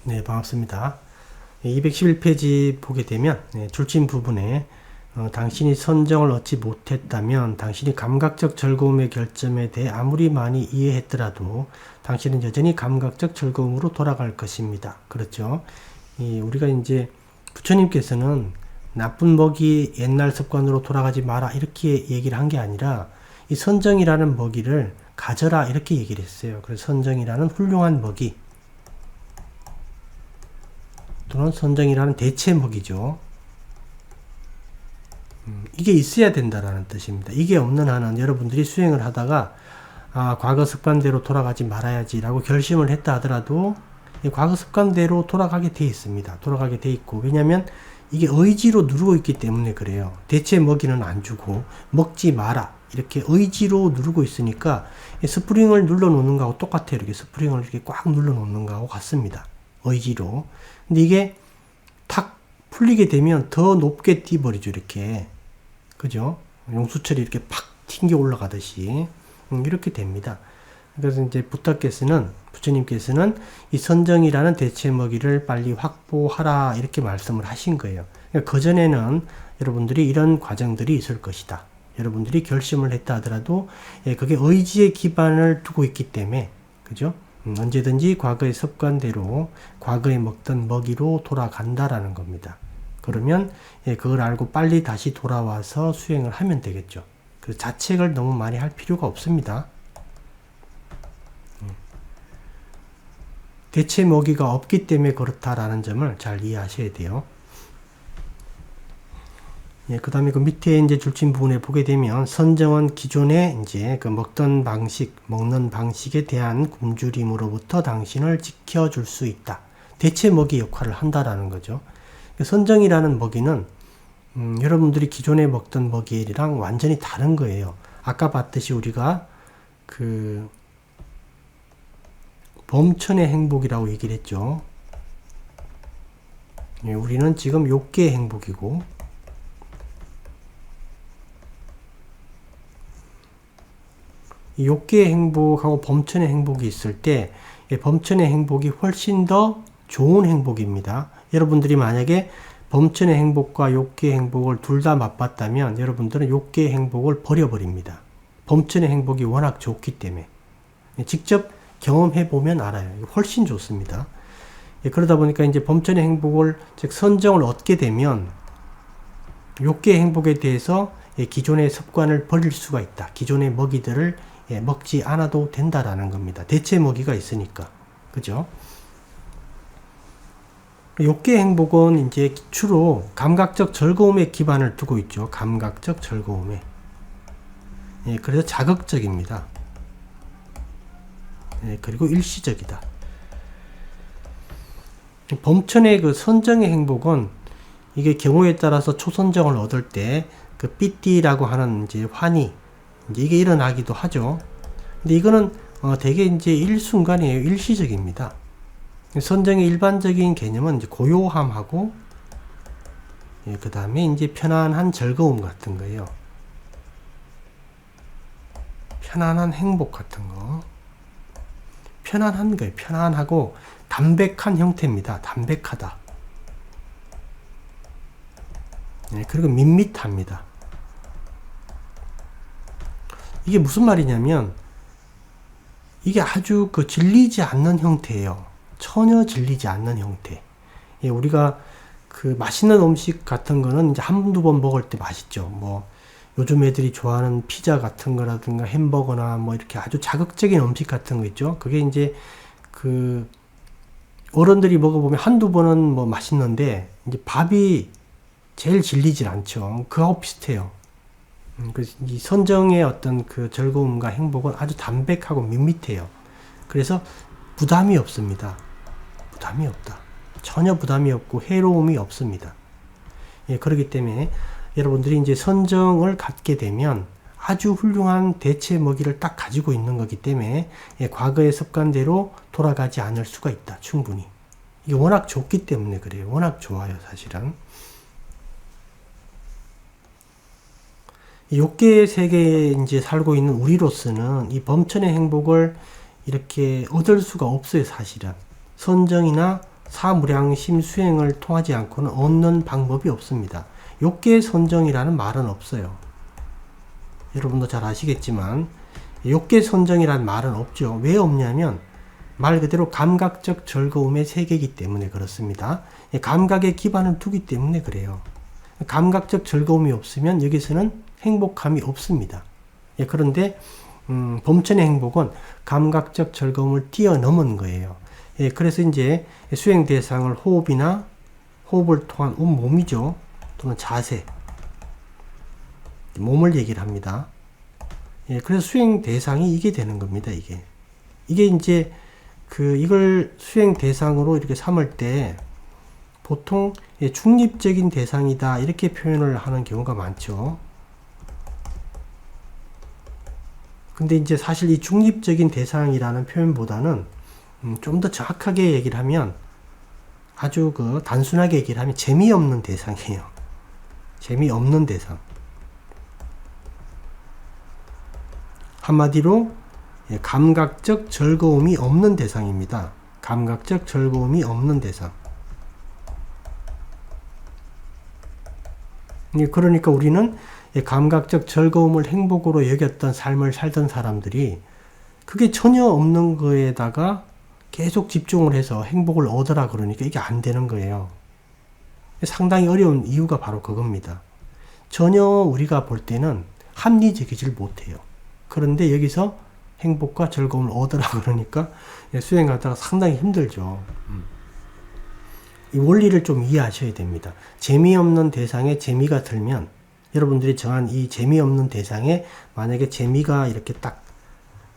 네, 반갑습니다. 211페이지 보게 되면 줄침 부분에 당신이 선정을 얻지 못했다면 당신이 감각적 즐거움의 결점에 대해 아무리 많이 이해했더라도 당신은 여전히 감각적 즐거움으로 돌아갈 것입니다. 그렇죠? 우리가 이제 부처님께서는 나쁜 먹이 옛날 습관으로 돌아가지 마라 이렇게 얘기를 한 게 아니라 이 선정이라는 먹이를 가져라 이렇게 얘기를 했어요. 그래서 선정이라는 훌륭한 먹이 또는 선정이라는 대체 먹이죠. 이게 있어야 된다라는 뜻입니다. 이게 없는 한은 여러분들이 수행을 하다가 과거 습관대로 돌아가지 말아야지 라고 결심을 했다 하더라도 과거 습관대로 돌아가게 돼 있습니다. 돌아가게 돼 있고, 왜냐하면 이게 의지로 누르고 있기 때문에 그래요. 대체 먹이는 안 주고 먹지 마라 이렇게 의지로 누르고 있으니까 스프링을 눌러 놓는 거하고 똑같아요. 이렇게 스프링을 이렇게 꽉 눌러 놓는 거하고 같습니다. 의지로. 근데 이게 탁 풀리게 되면 더 높게 뛰어버리죠. 이렇게. 그죠? 용수철이 이렇게 팍 튕겨 올라가듯이. 이렇게 됩니다. 그래서 이제 부처님께서는 이 선정이라는 대체 먹이를 빨리 확보하라 이렇게 말씀을 하신 거예요. 그러니까 그전에는 여러분들이 이런 과정들이 있을 것이다. 여러분들이 결심을 했다 하더라도 그게 의지에 기반을 두고 있기 때문에 그죠? 언제든지 과거의 습관대로 과거에 먹던 먹이로 돌아간다라는 겁니다. 그러면 그걸 알고 빨리 다시 돌아와서 수행을 하면 되겠죠. 그 자책을 너무 많이 할 필요가 없습니다. 대체 먹이가 없기 때문에 그렇다라는 점을 잘 이해하셔야 돼요. 그 다음에 그 밑에 이제 줄침 부분에 보게 되면 선정은 기존에 이제 그 먹는 방식에 대한 굶주림으로부터 당신을 지켜줄 수 있다. 대체 먹이 역할을 한다라는 거죠. 선정이라는 먹이는 여러분들이 기존에 먹던 먹이랑 완전히 다른 거예요. 아까 봤듯이 우리가 그 범천의 행복이라고 얘기를 했죠. 우리는 지금 욕계의 행복이고 이 욕계의 행복하고 범천의 행복이 있을 때 범천의 행복이 훨씬 더 좋은 행복입니다. 여러분들이 만약에 범천의 행복과 욕계의 행복을 둘 다 맛봤다면 여러분들은 욕계의 행복을 버려버립니다. 범천의 행복이 워낙 좋기 때문에 직접 경험해 보면 알아요. 훨씬 좋습니다. 그러다 보니까 이제 범천의 행복을 즉 선정을 얻게 되면 욕계의 행복에 대해서 기존의 습관을 버릴 수가 있다. 기존의 먹이들을 먹지 않아도 된다라는 겁니다. 대체 먹이가 있으니까. 그죠? 욕계의 행복은 이제 주로 감각적 즐거움에 기반을 두고 있죠. 감각적 즐거움에. 그래서 자극적입니다. 그리고 일시적이다. 범천의 그 선정의 행복은 이게 경우에 따라서 초선정을 얻을 때 그 삐띠라고 하는 이제 환희 이제 이게 일어나기도 하죠. 근데 이거는 되게 이제 일순간이에요. 일시적입니다. 선정의 일반적인 개념은 이제 고요함하고 그 다음에 이제 편안한 즐거움 같은 거예요. 편안한 행복 같은 거. 편안한 거예요. 편안하고 담백한 형태입니다. 담백하다. 그리고 밋밋합니다. 이게 무슨 말이냐면 이게 아주 그 질리지 않는 형태예요. 전혀 질리지 않는 형태. 우리가 그 맛있는 음식 같은 거는 이제 한두 번 먹을 때 맛있죠. 뭐 요즘 애들이 좋아하는 피자 같은 거라든가 햄버거나 뭐 이렇게 아주 자극적인 음식 같은 거 있죠. 그게 이제 그 어른들이 먹어보면 한두 번은 뭐 맛있는데 이제 밥이 제일 질리질 않죠. 그하고 비슷해요. 그래서 이 선정의 어떤 그 즐거움과 행복은 아주 담백하고 밋밋해요. 그래서 부담이 없습니다. 부담이 없다. 전혀 부담이 없고 해로움이 없습니다. 그렇기 때문에 여러분들이 이제 선정을 갖게 되면 아주 훌륭한 대체 먹이를 딱 가지고 있는 거기 때문에 과거의 습관대로 돌아가지 않을 수가 있다. 충분히. 이게 워낙 좋기 때문에 그래요. 워낙 좋아요, 사실은. 욕계의 세계에 이제 살고 있는 우리로서는 이 범천의 행복을 이렇게 얻을 수가 없어요, 사실은. 선정이나 사무량심 수행을 통하지 않고는 얻는 방법이 없습니다. 욕계 선정이라는 말은 없어요. 여러분도 잘 아시겠지만 욕계 선정이라는 말은 없죠. 왜 없냐면 말 그대로 감각적 즐거움의 세계이기 때문에 그렇습니다. 감각에 기반을 두기 때문에 그래요. 감각적 즐거움이 없으면 여기서는 행복함이 없습니다. 그런데 범천의 행복은 감각적 즐거움을 뛰어넘은 거예요. 그래서 이제 수행 대상을 호흡이나 호흡을 통한 몸이죠. 또는 자세, 몸을 얘기를 합니다. 그래서 수행 대상이 이게 되는 겁니다. 이게 이제 이걸 수행 대상으로 이렇게 삼을 때 보통 중립적인 대상이다 이렇게 표현을 하는 경우가 많죠. 근데 이제 사실 이 중립적인 대상이라는 표현보다는 좀 더 정확하게 얘기를 하면 아주 단순하게 얘기를 하면 재미없는 대상이에요. 재미없는 대상. 한마디로 감각적 즐거움이 없는 대상입니다. 감각적 즐거움이 없는 대상. 그러니까 우리는 감각적 즐거움을 행복으로 여겼던 삶을 살던 사람들이 그게 전혀 없는 거에다가 계속 집중을 해서 행복을 얻으라 그러니까 이게 안 되는 거예요. 상당히 어려운 이유가 바로 그겁니다. 전혀 우리가 볼 때는 합리적이질 못해요. 그런데 여기서 행복과 즐거움을 얻으라 그러니까 수행하다가 상당히 힘들죠. 이 원리를 좀 이해하셔야 됩니다. 재미없는 대상에 재미가 들면 여러분들이 정한 이 재미없는 대상에 만약에 재미가 이렇게 딱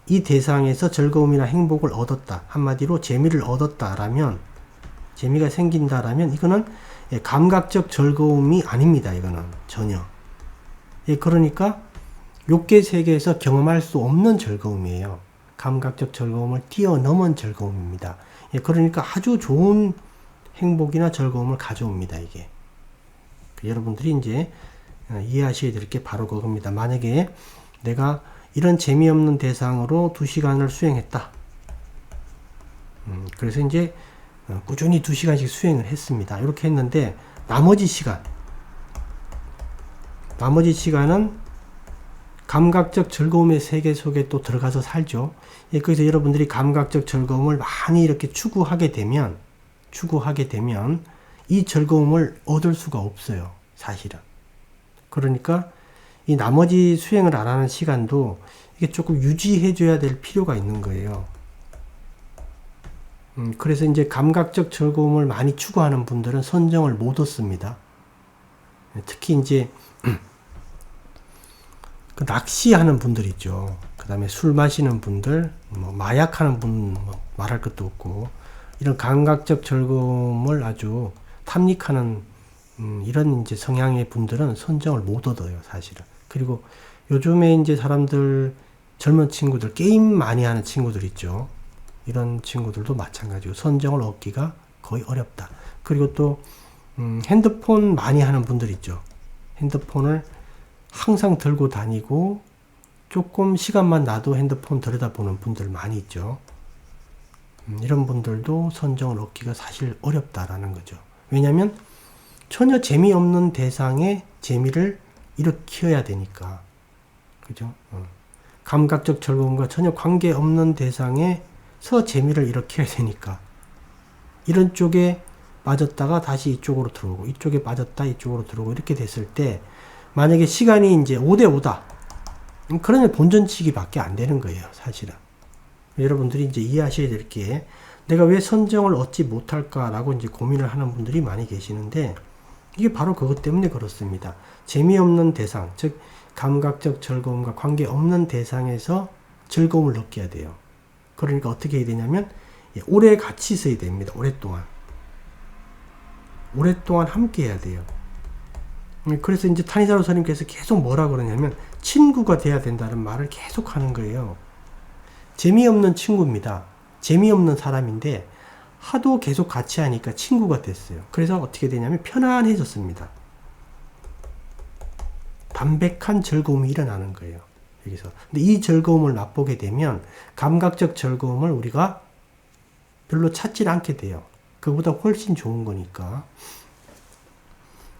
이 대상에서 즐거움이나 행복을 얻었다. 한마디로 재미를 얻었다라면 재미가 생긴다라면 이거는 감각적 즐거움이 아닙니다. 이거는 전혀. 그러니까 욕계 세계에서 경험할 수 없는 즐거움이에요. 감각적 즐거움을 뛰어넘은 즐거움입니다. 그러니까 아주 좋은 행복이나 즐거움을 가져옵니다. 이게. 여러분들이 이제 이해하셔야 될 게 바로 그겁니다. 만약에 내가 이런 재미없는 대상으로 2시간을 수행했다. 그래서 이제 꾸준히 2시간씩 수행을 했습니다. 이렇게 했는데 나머지 시간은 감각적 즐거움의 세계 속에 또 들어가서 살죠. 그래서 여러분들이 감각적 즐거움을 많이 이렇게 추구하게 되면 이 즐거움을 얻을 수가 없어요. 사실은. 그러니까 이 나머지 수행을 안 하는 시간도 이게 조금 유지해줘야 될 필요가 있는 거예요. 그래서 이제 감각적 즐거움을 많이 추구하는 분들은 선정을 못 얻습니다. 특히 이제 그 낚시하는 분들 있죠. 그 다음에 술 마시는 분들, 마약하는 분 말할 것도 없고 이런 감각적 즐거움을 아주 탐닉하는 이런 이제 성향의 분들은 선정을 못 얻어요, 사실은. 그리고 요즘에 이제 사람들, 젊은 친구들, 게임 많이 하는 친구들 있죠. 이런 친구들도 마찬가지고 선정을 얻기가 거의 어렵다. 그리고 또 핸드폰 많이 하는 분들 있죠. 핸드폰을 항상 들고 다니고 조금 시간만 나도 핸드폰 들여다보는 분들 많이 있죠. 이런 분들도 선정을 얻기가 사실 어렵다라는 거죠. 왜냐하면 전혀 재미없는 대상에 재미를 일으켜야 되니까. 그죠? 감각적 즐거움과 전혀 관계없는 대상에서 재미를 일으켜야 되니까. 이런 쪽에 빠졌다가 다시 이쪽으로 들어오고, 이쪽에 빠졌다 이쪽으로 들어오고, 이렇게 됐을 때 만약에 시간이 이제 5대5다. 그러면 본전치기 밖에 안 되는 거예요, 사실은. 여러분들이 이제 이해하셔야 될 게, 내가 왜 선정을 얻지 못할까라고 이제 고민을 하는 분들이 많이 계시는데, 이게 바로 그것 때문에 그렇습니다. 재미없는 대상, 즉 감각적 즐거움과 관계없는 대상에서 즐거움을 느껴야 돼요. 그러니까 어떻게 해야 되냐면 오래 같이 있어야 됩니다. 오랫동안 함께 해야 돼요. 그래서 이제 타니사로 스님께서 계속 뭐라 그러냐면 친구가 돼야 된다는 말을 계속 하는 거예요. 재미없는 친구입니다. 재미없는 사람인데 하도 계속 같이 하니까 친구가 됐어요. 그래서 어떻게 되냐면 편안해졌습니다. 담백한 즐거움이 일어나는 거예요. 여기서. 근데 이 즐거움을 맛보게 되면 감각적 즐거움을 우리가 별로 찾질 않게 돼요. 그보다 훨씬 좋은 거니까.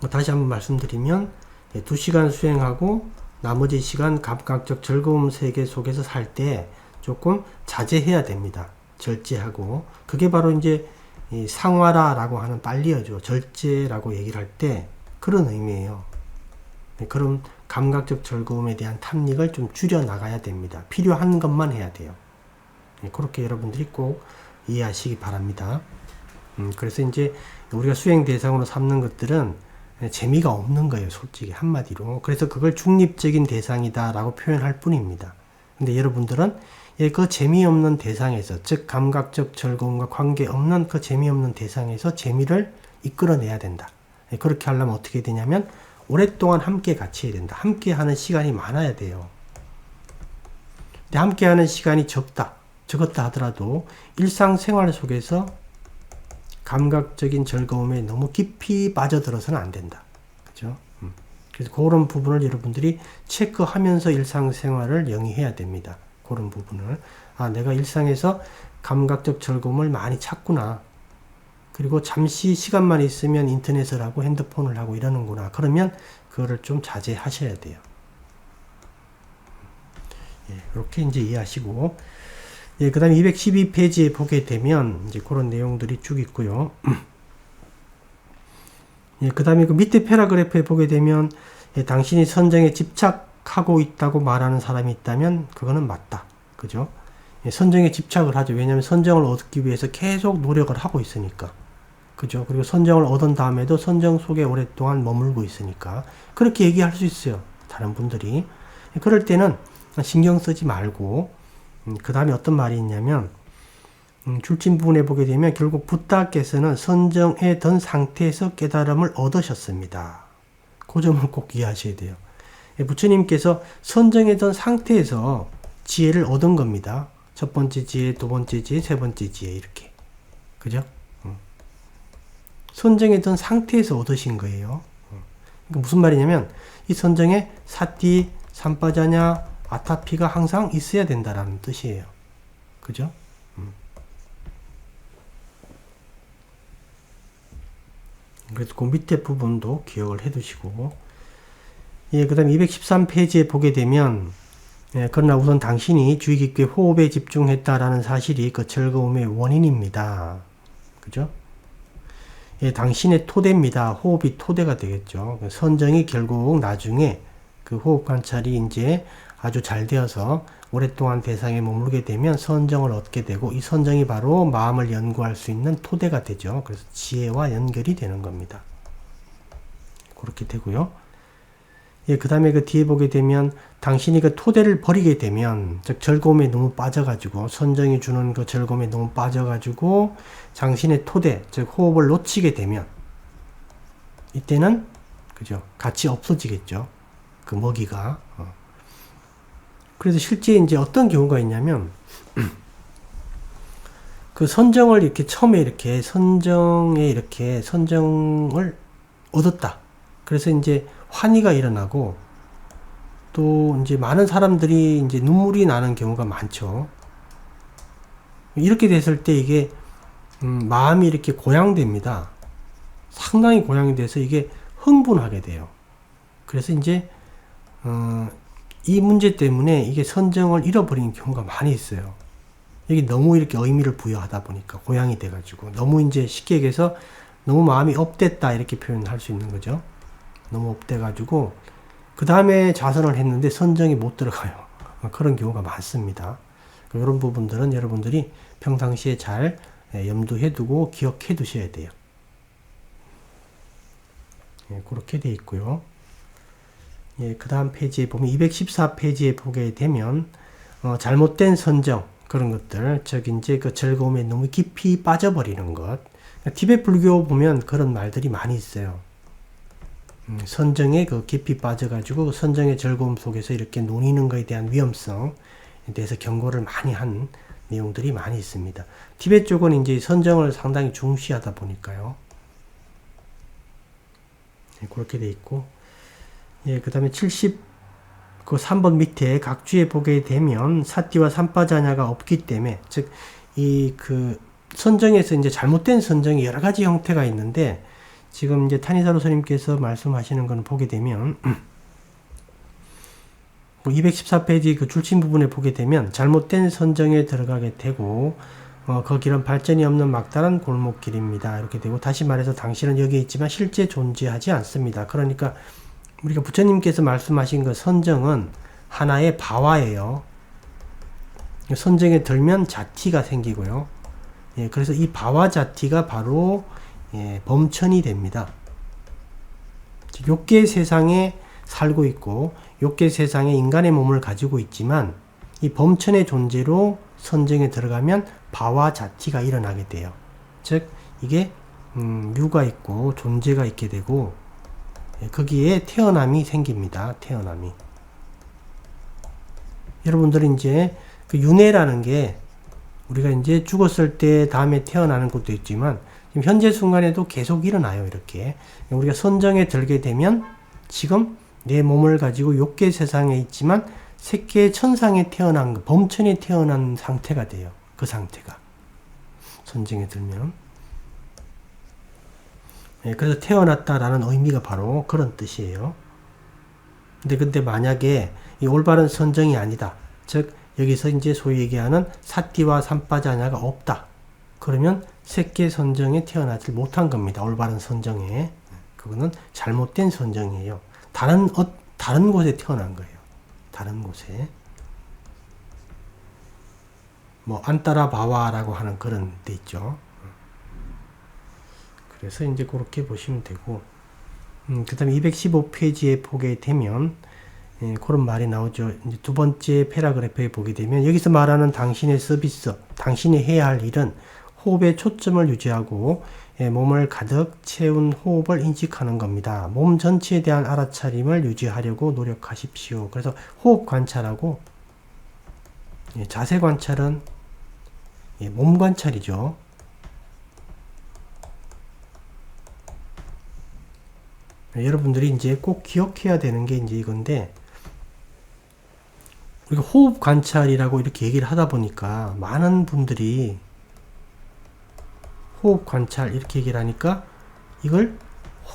다시 한번 말씀드리면 2시간 수행하고 나머지 시간 감각적 즐거움 세계 속에서 살 때 조금 자제해야 됩니다. 절제하고. 그게 바로 이제 이 상화라라고 하는 빨리어죠. 절제라고 얘기를 할 때 그런 의미예요. 그런 감각적 즐거움에 대한 탐닉을 좀 줄여 나가야 됩니다. 필요한 것만 해야 돼요. 그렇게 여러분들이 꼭 이해하시기 바랍니다. 그래서 이제 우리가 수행 대상으로 삼는 것들은 재미가 없는 거예요. 솔직히 한마디로. 그래서 그걸 중립적인 대상이다 라고 표현할 뿐입니다. 근데 여러분들은 그 재미없는 대상에서, 즉 감각적 즐거움과 관계없는 그 재미없는 대상에서 재미를 이끌어내야 된다. 그렇게 하려면 어떻게 되냐면 오랫동안 함께 같이 해야 된다. 함께 하는 시간이 많아야 돼요. 근데 함께 하는 시간이 적었다 하더라도 일상생활 속에서 감각적인 즐거움에 너무 깊이 빠져들어서는 안 된다. 그죠? 그래서 그런 부분을 여러분들이 체크하면서 일상생활을 영위해야 됩니다. 그런 부분을. 아, 내가 일상에서 감각적 즐거움을 많이 찾구나. 그리고 잠시 시간만 있으면 인터넷을 하고 핸드폰을 하고 이러는구나. 그러면 그거를 좀 자제하셔야 돼요. 이렇게 이제 이해하시고. 그 다음에 212페이지에 보게 되면 이제 그런 내용들이 쭉 있고요. 그 다음에 그 밑에 패러그래프에 보게 되면 당신이 선정에 집착하고 있다고 말하는 사람이 있다면 그거는 맞다. 그죠? 선정에 집착을 하죠. 왜냐하면 선정을 얻기 위해서 계속 노력을 하고 있으니까. 그죠? 그리고 선정을 얻은 다음에도 선정 속에 오랫동안 머물고 있으니까. 그렇게 얘기할 수 있어요. 다른 분들이. 그럴 때는 신경 쓰지 말고 그 다음에 어떤 말이 있냐면 줄진 부분에 보게 되면 결국 붓다께서는 선정해 둔 상태에서 깨달음을 얻으셨습니다. 그 점을 꼭 이해하셔야 돼요. 부처님께서 선정해 둔 상태에서 지혜를 얻은 겁니다. 첫 번째 지혜, 두 번째 지혜, 세 번째 지혜 이렇게. 그죠? 선정해 둔 상태에서 얻으신 거예요. 그러니까 무슨 말이냐면 이 선정에 사띠, 삼빠자냐, 아타피가 항상 있어야 된다라는 뜻이에요. 그죠? 그래서 그 밑에 부분도 기억을 해 두시고. 그 다음에 213페이지에 보게 되면 그러나 우선 당신이 주의 깊게 호흡에 집중했다라는 사실이 그 즐거움의 원인입니다. 그죠? 당신의 토대입니다. 호흡이 토대가 되겠죠. 선정이 결국 나중에 그 호흡 관찰이 이제 아주 잘 되어서 오랫동안 대상에 머물게 되면 선정을 얻게 되고 이 선정이 바로 마음을 연구할 수 있는 토대가 되죠. 그래서 지혜와 연결이 되는 겁니다. 그렇게 되고요. 그 다음에 그 뒤에 보게 되면 당신이 그 토대를 버리게 되면 즉 즐거움에 너무 빠져가지고 선정이 주는 그 즐거움에 너무 빠져가지고 당신의 토대 즉 호흡을 놓치게 되면 이때는 그죠? 같이 없어지겠죠. 그 먹이가. 그래서 실제 이제 어떤 경우가 있냐면 그 선정을 이렇게 처음에 이렇게 선정을 얻었다. 그래서 이제 환희가 일어나고 또 이제 많은 사람들이 이제 눈물이 나는 경우가 많죠. 이렇게 됐을 때 이게 마음이 이렇게 고양됩니다. 상당히 고양이 돼서 이게 흥분하게 돼요. 그래서 이제 이 문제 때문에 이게 선정을 잃어버리는 경우가 많이 있어요. 이게 너무 이렇게 의미를 부여하다 보니까 고양이 돼가지고 너무 이제 쉽게 얘기해서 너무 마음이 업됐다 이렇게 표현할 수 있는 거죠. 너무 업돼가지고 그 다음에 자선을 했는데 선정이 못 들어가요. 그런 경우가 많습니다. 이런 부분들은 여러분들이 평상시에 잘 염두해 두고 기억해 두셔야 돼요. 그렇게 돼 있고요. 그 다음 페이지에 보면 214페이지에 보게 되면 잘못된 선정 그런 것들 즉 이제 그 즐거움에 너무 깊이 빠져버리는 것. 티베트 불교 보면 그런 말들이 많이 있어요. 선정에 그 깊이 빠져가지고 선정의 즐거움 속에서 이렇게 논의는 것에 대한 위험성에 대해서 경고를 많이 한 내용들이 많이 있습니다. 티베트 쪽은 이제 선정을 상당히 중시하다 보니까요. 그렇게 돼 있고, 그 다음에 3번 밑에 각주에 보게 되면 사띠와 삼빠자냐가 없기 때문에, 즉, 선정에서 이제 잘못된 선정이 여러 가지 형태가 있는데, 지금 이제 타니사로 스님께서 말씀하시는 건 보게 되면, 214페이지 그 줄침 부분에 보게 되면, 잘못된 선정에 들어가게 되고, 그 길은 발전이 없는 막다른 골목길입니다. 이렇게 되고, 다시 말해서 당신은 여기에 있지만 실제 존재하지 않습니다. 그러니까, 우리가 부처님께서 말씀하신 그 선정은 하나의 바와예요. 선정에 들면 자티가 생기고요. 예, 그래서 이 바와 자티가 바로 범천이 됩니다. 욕계 세상에 살고 있고 욕계 세상에 인간의 몸을 가지고 있지만 이 범천의 존재로 선정에 들어가면 바와 자티가 일어나게 돼요. 즉 이게 유가 있고 존재가 있게 되고 거기에 태어남이 생깁니다. 태어남이. 여러분들이 이제 그 윤회라는 게 우리가 이제 죽었을 때 다음에 태어나는 것도 있지만 지금 현재 순간에도 계속 일어나요. 이렇게 우리가 선정에 들게 되면 지금 내 몸을 가지고 욕계 세상에 있지만 색계 천상에 태어난 범천에 태어난 상태가 돼요. 그 상태가 선정에 들면 그래서 태어났다라는 의미가 바로 그런 뜻이에요. 근데 만약에 이 올바른 선정이 아니다. 즉 여기서 이제 소위 얘기하는 사띠와 삼빠자냐가 없다. 그러면 색계 선정에 태어나지 못한 겁니다. 올바른 선정에. 그거는 잘못된 선정이에요. 다른 곳에 태어난 거예요. 다른 곳에. 뭐 안따라 바와라고 하는 그런 데 있죠. 그래서 이제 그렇게 보시면 되고, 그 다음에 215페이지에 보게 되면 그런 말이 나오죠. 이제 두 번째 패러그래프에 보게 되면 여기서 말하는 당신의 서비스, 당신이 해야 할 일은 호흡에 초점을 유지하고 몸을 가득 채운 호흡을 인식하는 겁니다. 몸 전체에 대한 알아차림을 유지하려고 노력하십시오. 그래서 호흡 관찰하고 자세 관찰은 몸 관찰이죠. 여러분들이 이제 꼭 기억해야 되는 게 이제 이건데, 우리가 호흡 관찰이라고 이렇게 얘기를 하다 보니까 많은 분들이 호흡 관찰 이렇게 얘기를 하니까 이걸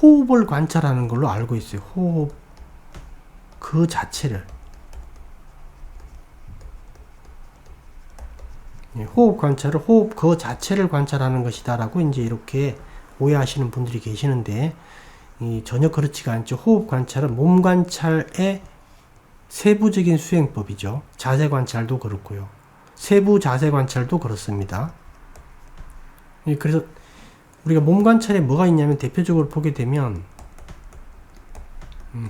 호흡을 관찰하는 걸로 알고 있어요. 호흡 그 자체를. 호흡 관찰을 호흡 그 자체를 관찰하는 것이다 라고 이제 이렇게 오해하시는 분들이 계시는데, 전혀 그렇지가 않죠. 호흡 관찰은 몸 관찰의 세부적인 수행법이죠. 자세 관찰도 그렇고요. 세부 자세 관찰도 그렇습니다. 그래서 우리가 몸 관찰에 뭐가 있냐면 대표적으로 보게 되면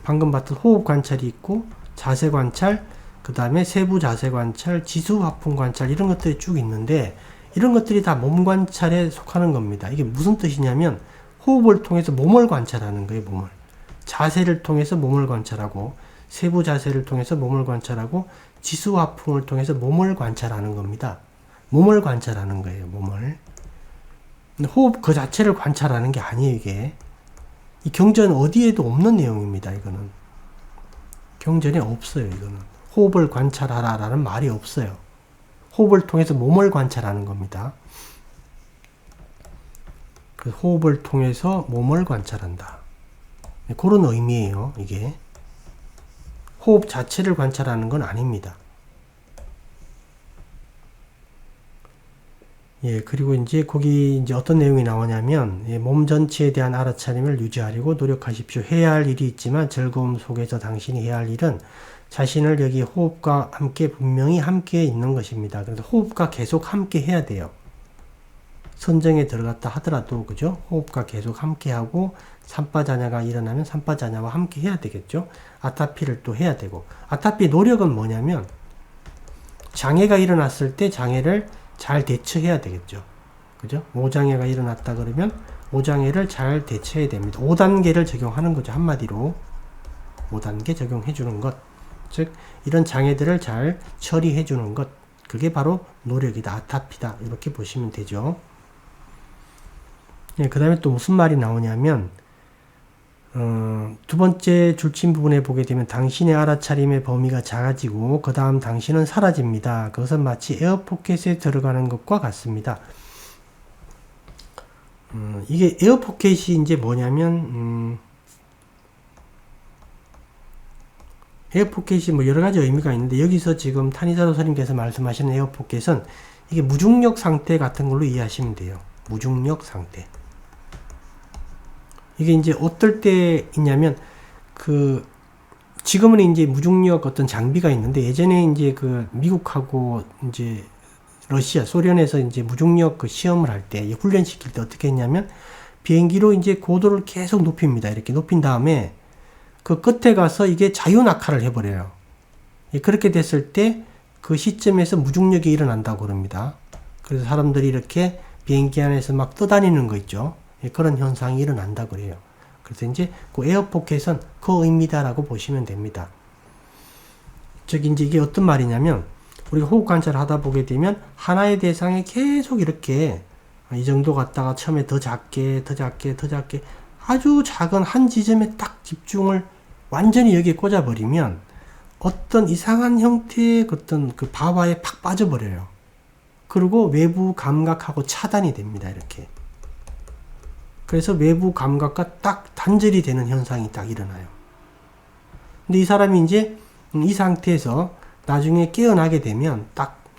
방금 봤던 호흡 관찰이 있고 자세 관찰, 그 다음에 세부 자세 관찰, 지수 화풍 관찰 이런 것들이 쭉 있는데 이런 것들이 다 몸 관찰에 속하는 겁니다. 이게 무슨 뜻이냐면 호흡을 통해서 몸을 관찰하는 거예요. 몸을. 자세를 통해서 몸을 관찰하고 세부 자세를 통해서 몸을 관찰하고 지수 화풍을 통해서 몸을 관찰하는 겁니다. 몸을 관찰하는 거예요. 몸을. 호흡 그 자체를 관찰하는 게 아니에요. 이게. 이 경전 어디에도 없는 내용입니다. 이거는. 경전에 없어요. 이거는. 호흡을 관찰하라 라는 말이 없어요. 호흡을 통해서 몸을 관찰하는 겁니다. 그 호흡을 통해서 몸을 관찰한다. 그런 의미예요. 이게. 호흡 자체를 관찰하는 건 아닙니다. 그리고 이제 거기 이제 어떤 내용이 나오냐면, 몸 전체에 대한 알아차림을 유지하려고 노력하십시오. 해야 할 일이 있지만 즐거움 속에서 당신이 해야 할 일은 자신을 여기 호흡과 함께 분명히 함께 있는 것입니다. 그래서 호흡과 계속 함께 해야 돼요. 선정에 들어갔다 하더라도, 그죠? 호흡과 계속 함께 하고, 삼빠자냐가 일어나면 삼빠자냐와 함께 해야 되겠죠? 아타피를 또 해야 되고. 아타피 노력은 뭐냐면, 장애가 일어났을 때 장애를 잘 대처해야 되겠죠? 그죠? 5장애가 일어났다 그러면 5장애를 잘 대처해야 됩니다. 5단계를 적용하는 거죠. 한마디로. 5단계 적용해 주는 것. 즉, 이런 장애들을 잘 처리해 주는 것. 그게 바로 노력이다. 아타피다. 이렇게 보시면 되죠. 그 다음에 또 무슨 말이 나오냐면, 두 번째 줄침 부분에 보게 되면 당신의 알아차림의 범위가 작아지고 그 다음 당신은 사라집니다. 그것은 마치 에어포켓에 들어가는 것과 같습니다. 이게 에어포켓이 이제 뭐냐면, 에어포켓이 뭐 여러 가지 의미가 있는데, 여기서 지금 타니자로 선생님께서 말씀하시는 에어포켓은 이게 무중력 상태 같은 걸로 이해하시면 돼요. 무중력 상태. 이게 이제 어떨 때 있냐면, 지금은 이제 무중력 어떤 장비가 있는데, 예전에 이제 미국하고 이제 러시아, 소련에서 이제 무중력 시험을 할 때, 훈련시킬 때 어떻게 했냐면, 비행기로 이제 고도를 계속 높입니다. 이렇게 높인 다음에, 그 끝에 가서 이게 자유낙하를 해버려요. 그렇게 됐을 때, 그 시점에서 무중력이 일어난다고 그럽니다. 그래서 사람들이 이렇게 비행기 안에서 막 떠다니는 거 있죠. 그런 현상이 일어난다고 그래요. 그래서 이제 그 에어포켓은 그 의미다라고 보시면 됩니다. 이제 이게 어떤 말이냐면, 우리가 호흡 관찰을 하다 보게 되면 하나의 대상에 계속 이렇게 이 정도 갔다가 처음에 더 작게 아주 작은 한 지점에 딱 집중을 완전히 여기에 꽂아버리면 어떤 이상한 형태의 어떤 그 바와에 팍 빠져버려요. 그리고 외부 감각하고 차단이 됩니다. 이렇게. 그래서 외부 감각과 딱 단절이 되는 현상이 딱 일어나요. 근데 이 사람이 이제 이 상태에서 나중에 깨어나게 되면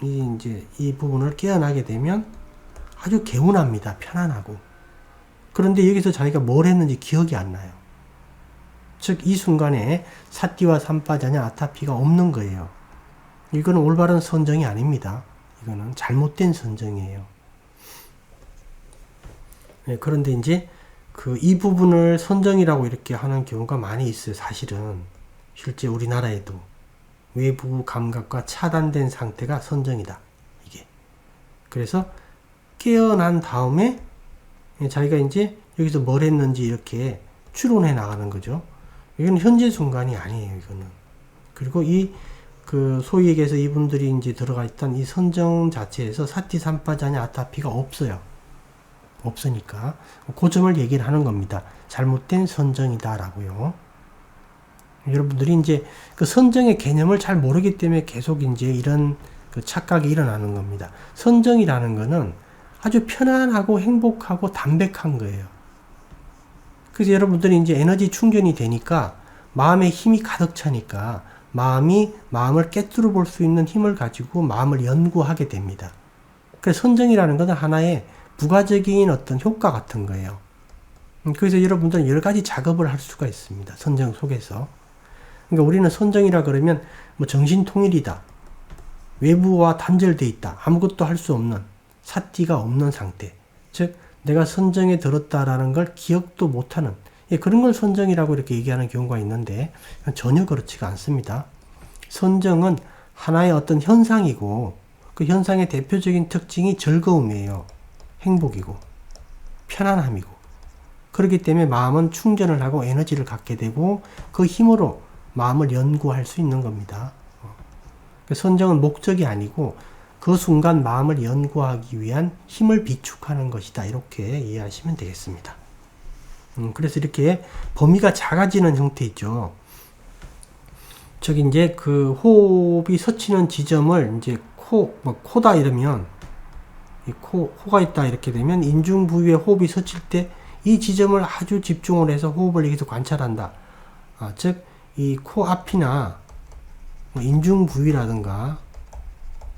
이 부분을 깨어나게 되면 아주 개운합니다. 편안하고. 그런데 여기서 자기가 뭘 했는지 기억이 안 나요. 즉 이 순간에 사띠와 삼파자냐 아타피가 없는 거예요. 이거는 올바른 선정이 아닙니다. 이거는 잘못된 선정이에요. 네, 그런데 이제 이 부분을 선정이라고 이렇게 하는 경우가 많이 있어요. 사실은 실제 우리나라에도 외부 감각과 차단된 상태가 선정이다. 이게. 그래서 깨어난 다음에 자기가 이제 여기서 뭘 했는지 이렇게 추론해 나가는 거죠. 이건 현재 순간이 아니에요. 이거는. 그리고 소위 얘기해서 이분들이 이제 들어가 있던 이 선정 자체에서 사티 삼파자냐 아타피가 없어요. 없으니까 그 점을 얘기를 하는 겁니다. 잘못된 선정이다라고요. 여러분들이 이제 그 선정의 개념을 잘 모르기 때문에 계속 이제 이런 착각이 일어나는 겁니다. 선정이라는 거는 아주 편안하고 행복하고 담백한 거예요. 그래서 여러분들이 이제 에너지 충전이 되니까 마음에 힘이 가득 차니까 마음을 깨뜨려 볼 수 있는 힘을 가지고 마음을 연구하게 됩니다. 그래서 선정이라는 것은 하나의 부가적인 어떤 효과 같은 거예요. 그래서 여러분들은 여러 가지 작업을 할 수가 있습니다. 선정 속에서. 그러니까 우리는 선정이라 그러면 뭐 정신통일이다. 외부와 단절돼 있다. 아무것도 할 수 없는 사띠가 없는 상태. 즉 내가 선정에 들었다라는 걸 기억도 못하는 그런 걸 선정이라고 이렇게 얘기하는 경우가 있는데 전혀 그렇지가 않습니다. 선정은 하나의 어떤 현상이고 그 현상의 대표적인 특징이 즐거움이에요. 행복이고 편안함이고 그렇기 때문에 마음은 충전을 하고 에너지를 갖게 되고 그 힘으로 마음을 연구할 수 있는 겁니다. 선정은 목적이 아니고 그 순간 마음을 연구하기 위한 힘을 비축하는 것이다. 이렇게 이해하시면 되겠습니다. 그래서 이렇게 범위가 작아지는 형태 있죠. 저기 이제 그 호흡이 서치는 지점을 이제 코다 이러면 호가 있다 이렇게 되면 인중 부위에 호흡이 서칠 때 이 지점을 아주 집중을 해서 호흡을 여기서 관찰한다. 즉 이 코 앞이나 인중 부위라든가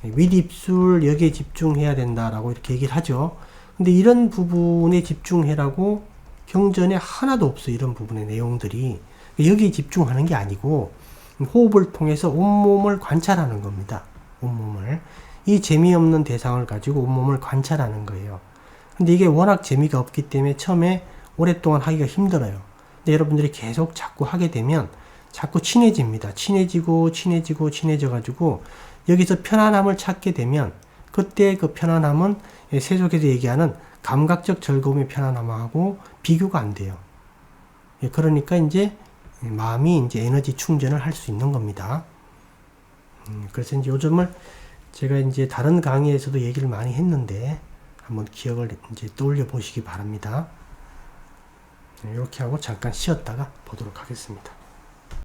윗입술 여기에 집중해야 된다라고 이렇게 얘기를 하죠. 근데 이런 부분에 집중해라고 경전에 하나도 없어요. 이런 부분의 내용들이. 여기에 집중하는 게 아니고 호흡을 통해서 온몸을 관찰하는 겁니다. 온몸을. 이 재미없는 대상을 가지고 온몸을 관찰하는 거예요. 근데 이게 워낙 재미가 없기 때문에 처음에 오랫동안 하기가 힘들어요. 근데 여러분들이 계속 자꾸 하게 되면 자꾸 친해집니다. 친해져가지고 여기서 편안함을 찾게 되면 그때 그 편안함은 세속에서 얘기하는 감각적 즐거움의 편안함하고 비교가 안 돼요. 그러니까 이제 마음이 이제 에너지 충전을 할 수 있는 겁니다. 그래서 이제 요즘을 제가 이제 다른 강의에서도 얘기를 많이 했는데 한번 기억을 이제 떠올려 보시기 바랍니다. 이렇게 하고 잠깐 쉬었다가 보도록 하겠습니다.